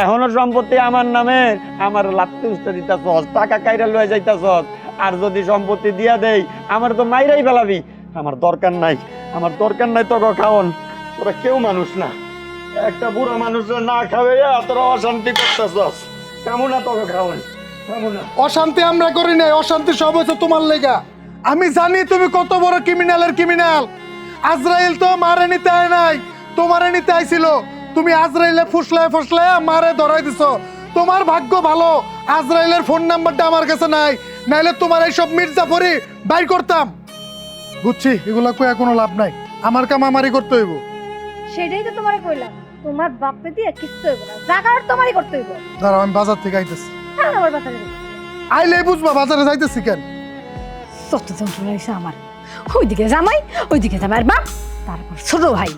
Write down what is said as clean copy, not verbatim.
এখনো সম্পত্তি আমার নামে, আমার লাত্তি উস্তে দিতাছস, টাকা কাইরা লয়ে যাইতাছস। আর যদি সম্পত্তি দিয়া দেই আমার তো মাইরাই ফেলাবি। আমার দরকার নাই, আমার দরকার নাই তোকে খাওন। তোরা কেউ মানুষ না, একটা বুড়া মানুষের না খাওয়াইয়া তোরা অশান্তি করতেছস। কেমন না তোকে খাওয়ান, কেমন না। অশান্তি আমরা করি নাই, অশান্তি সব হয়েছে তোমার লেগা। আমি জানি তুমি কত বড় ক্রিমিনালের ক্রিমিনাল। আজরাইল তো মারে নিতে আয় নাই, তোমারে নিতে আইছিল। তুমি আজরাইলে ফুসলায় ফুসলায় মারে ধরাই দিছো। তোমার ভাগ্য ভালো আজরাইলের ফোন নাম্বারটা আমার কাছে নাই, নাইলে তোমার এইসব মির্জাফরি বাইর করতাম। বুঝছি, এগুলা কয়ে কোনো লাভ নাই, আমার কাম আমারই করতে হইব। সেটাই তো তোমারে কইলাম, তোমার বাপে দিয়ে কিচ্ছু হইব না, জাগার তোমারই করতে হইব। দাঁড়াও, আমি বাজার থেকে আইতেছি। হ্যাঁ আমার বাসায় আইলেই বুঝবা বাজারে যাইতেছি কেন। যত যন্ত্রণা হয়েছে আমার। ওইদিকে জামাই, ওইদিকে জামাইয়ের বাপ, তারপর ছোট ভাই।